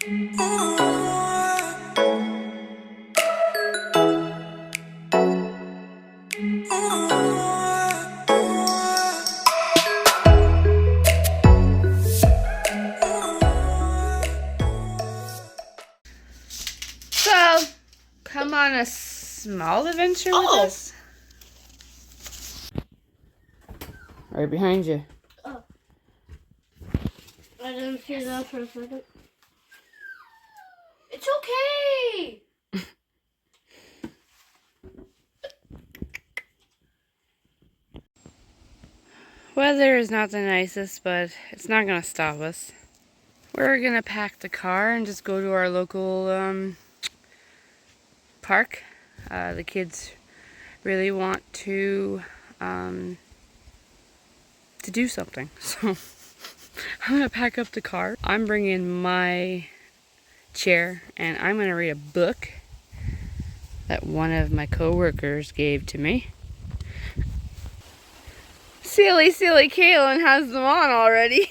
So, come on a small adventure with us? Right behind you. Oh. I didn't see that for a second. It's okay! Weather is not the nicest, but it's not going to stop us. We're going to pack the car and just go to our local park. The kids really want to do something, so I'm going to pack up the car. I'm bringing my chair and I'm going to read a book that one of my co-workers gave to me. Silly Kaylin has them on already.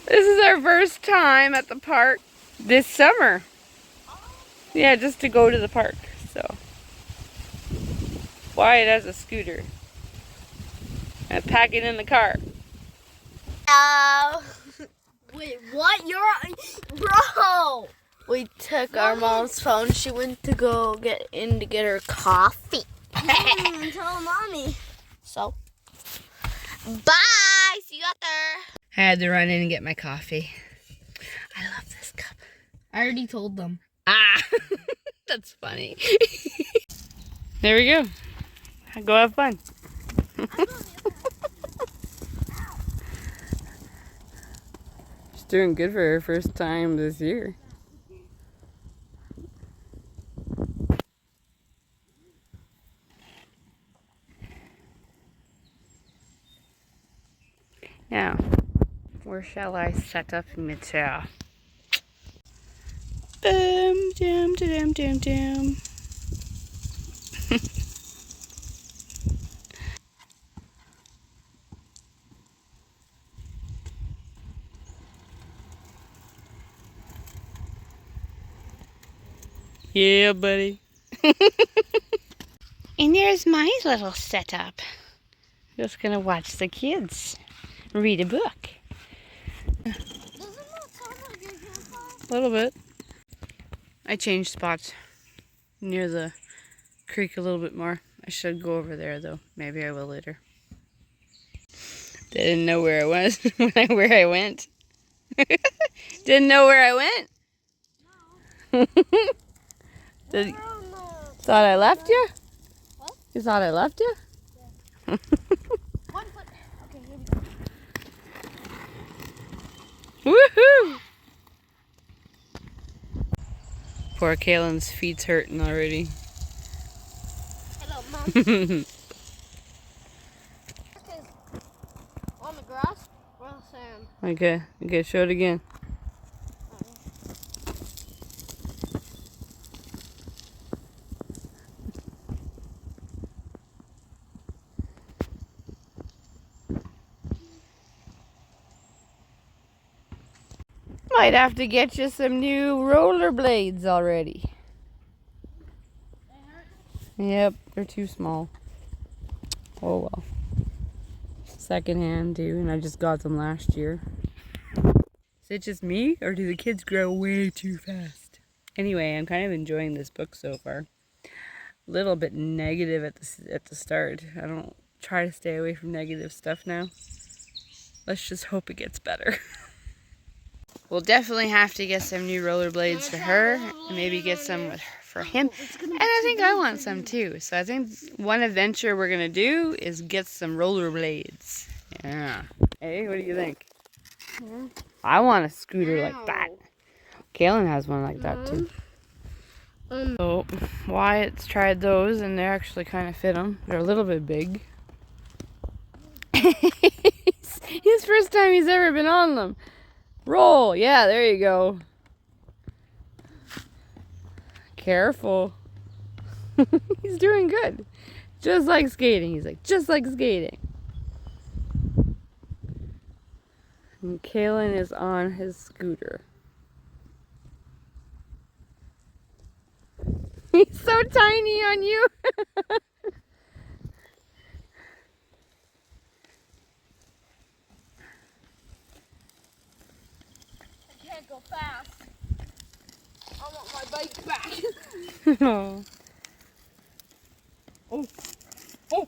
This is our first time at the park this summer. Yeah, just to go to the park, so. Wyatt has a scooter. And pack it in the car. Wait, what? Bro! We took our mom's phone. She went to go get her coffee. Tell mommy. So, bye. See you out there. I had to run in and get my coffee. I love this cup. I already told them. Ah, that's funny. There we go. Go have fun. She's doing good for her first time this year. Now, where shall I set up my chair? Dum dum dum dum dum. Yeah, buddy. And there's my little setup. Just gonna watch the kids read a book. Doesn't that sound like your campfire? A little bit. I changed spots near the creek a little bit more. I should go over there though. Maybe I will later. Didn't know where I was where I went. Didn't know where I went. No. Thought I left you? What? You thought I left you? Yeah. 1 foot. Okay, here we go. Woohoo! Poor Kaylin's feet's hurting already. Hello, Mom. On the grass or on the sand? Okay, show it again. Might have to get you some new rollerblades already. Yep, they're too small. Oh well. Secondhand too, and I just got them last year. Is it just me, or do the kids grow way too fast? Anyway, I'm kind of enjoying this book so far. A little bit negative at the start. I don't try to stay away from negative stuff now. Let's just hope it gets better. We'll definitely have to get some new rollerblades for her, and maybe get some for him. And I think I want some too. So I think one adventure we're gonna do is get some rollerblades. Yeah. Hey, what do you think? Yeah. I want a scooter like that. Kaylin has one like that too. So Wyatt's tried those, and they actually kind of fit him. They're a little bit big. His first time he's ever been on them. Roll. Yeah, there you go. Careful. He's doing good. Just like skating. He's like, just like skating. And Kalen is on his scooter. He's so tiny on you. I can't go fast. I want my bike back. Oh. Oh. Oh.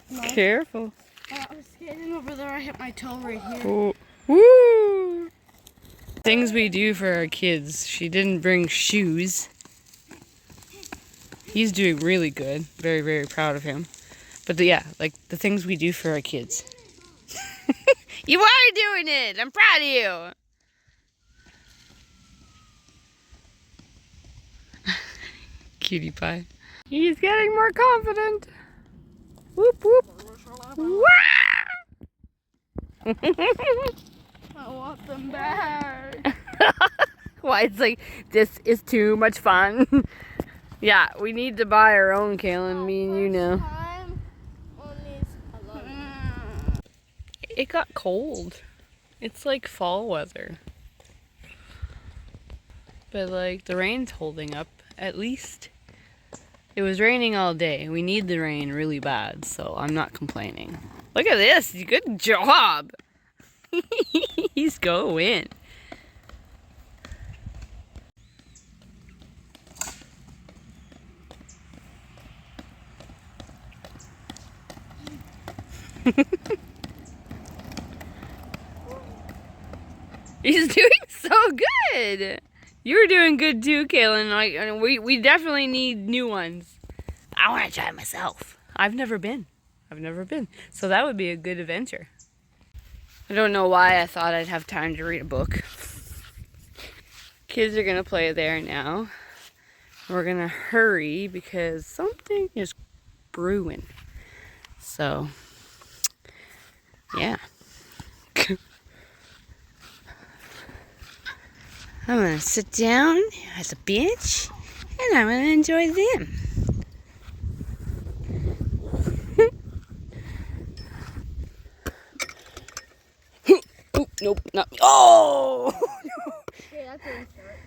No. Careful. I was skating over there. I hit my toe right here. Oh. Woo! Things we do for our kids. She didn't bring shoes. He's doing really good. Very, very proud of him. But yeah, like the things we do for our kids. You are doing it! I'm proud of you! Cutie pie. He's getting more confident. Whoop whoop. Wah! I want them back. Why, it's like, this is too much fun. Yeah, we need to buy our own, Kalen, me and you know. It got cold. It's like fall weather. But like, the rain's holding up, at least. It was raining all day. We need the rain really bad, so I'm not complaining. Look at this, good job. He's going. He's doing so good. You're doing good too, Kalen. Like, we definitely need new ones. I want to try it myself. I've never been. So that would be a good adventure. I don't know why I thought I'd have time to read a book. Kids are gonna play there now. We're gonna hurry because something is brewing. So, yeah. I'm gonna sit down at the bench and I'm gonna enjoy them. Oh, nope, not me. Oh! Okay, that didn't start.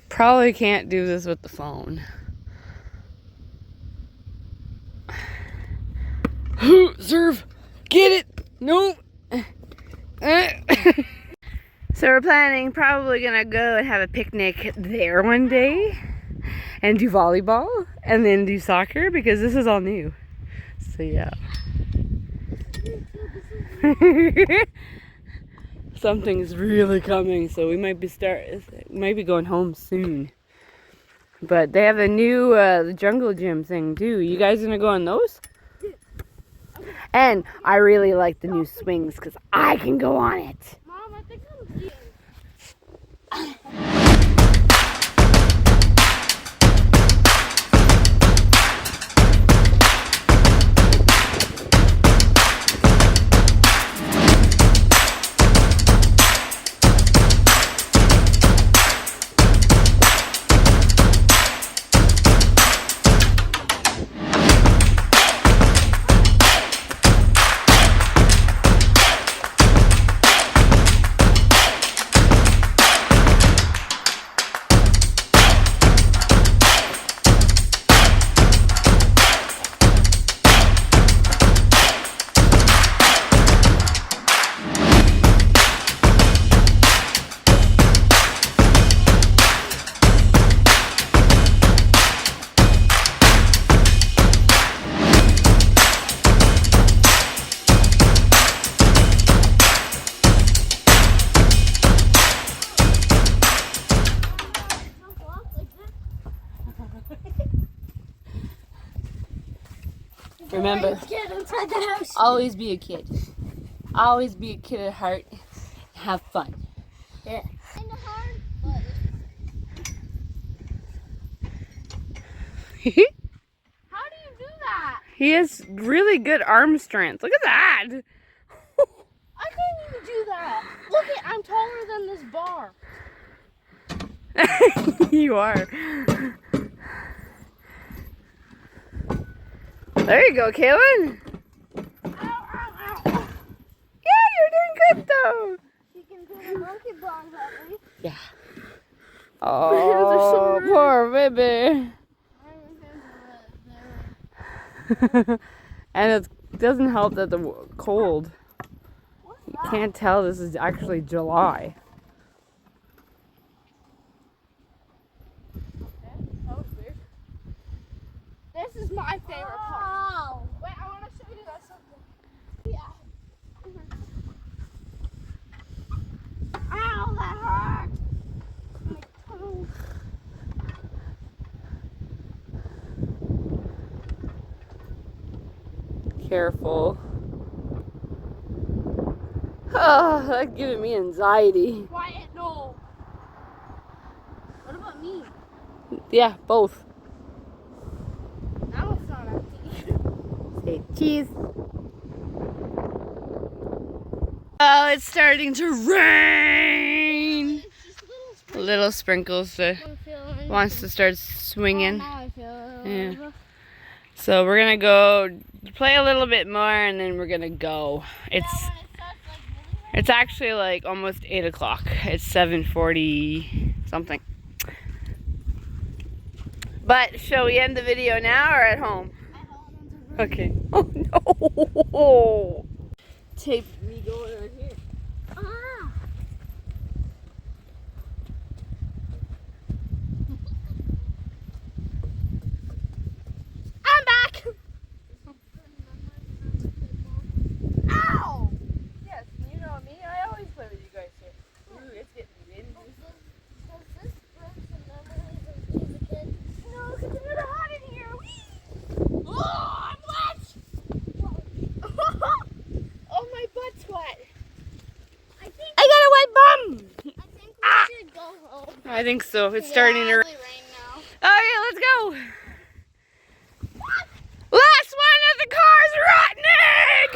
Probably can't do this with the phone. Serve! Get it! Nope! So we're planning probably gonna go and have a picnic there one day and do volleyball and then do soccer because this is all new. So yeah. Something's really coming, so we might be going home soon. But they have a new the jungle gym thing too. You guys gonna go on those? And I really like the new swings because I can go on it. Mom, I think I'm seeing. Remember, Get inside the house. always be a kid. Always be a kid at heart. Have fun. Yeah. Kind of hard, but how do you do that? He has really good arm strength. Look at that. I can't even do that. Look at, I'm taller than this bar. You are. There you go, Kaylin. Ow, ow, ow. Yeah, you're doing Oh, poor baby. And it doesn't help that the cold. You can't tell this is actually July. This is my favorite part. Wait, I want to show you guys something. Yeah. Ow, that hurt. My toe. Careful. Oh, that's giving me anxiety. Quiet, no. What about me? Yeah, both. Now it's not empty. Say cheese. Oh, it's starting to rain. It's just little Little sprinkles wants to start swinging. Now I feel Yeah. So we're gonna go play a little bit more, and then we're gonna go. It's actually like almost 8 o'clock. It's 7:40 something. But shall we end the video now or at home? Okay. Oh no! Tape me going on here. I'm back. Ow! Yes, you know me. I always play with you guys here. Ooh, it's getting windy. Does this bring some memories of being a kid? No, because it's really hot in here. Whee! Oh, I'm wet! Oh, my butt's wet. I got a wet bum! think we should go home. I think so. It's starting to rain. rain now. Okay, let's go. Last one of the car's rotten egg!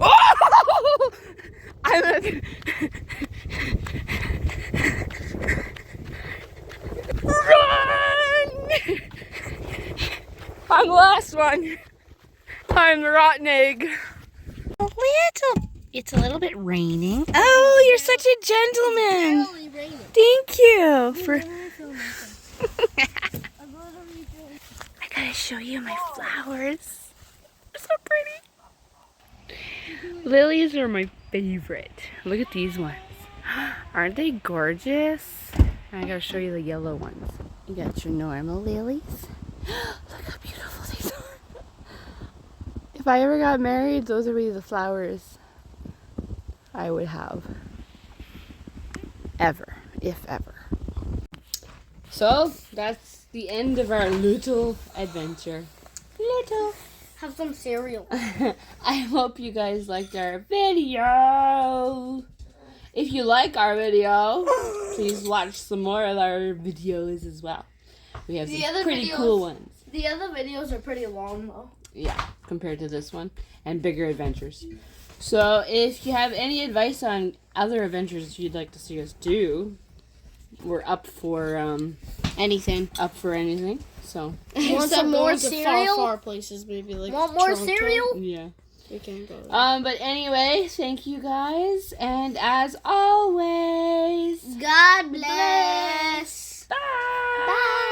Oh! I'm gonna... Run! I'm the last one. I'm the rotten egg. It's a little bit raining. Oh, you're such a gentleman. It's raining. Thank you for... I I gotta show you my flowers. They're so pretty. Lilies are my favorite. Look at these ones. Aren't they gorgeous? I gotta show you the yellow ones. You got your normal lilies. Look how beautiful these are. If I ever got married, those would be the flowers I would have. Ever. If ever. So, that's the end of our little adventure. Little. have some cereal. I hope you guys liked our video. If you like our video, please watch some more of our videos as well. We have some pretty cool ones. The other videos are pretty long though. Yeah, compared to this one. And bigger adventures. So if you have any advice on other adventures you'd like to see us do, we're up for Anything. Up for anything. So Want some more to cereal? far places, maybe like Want more Toronto. cereal? yeah. We can go. But anyway, thank you guys, and as always, God bless. bye. Bye.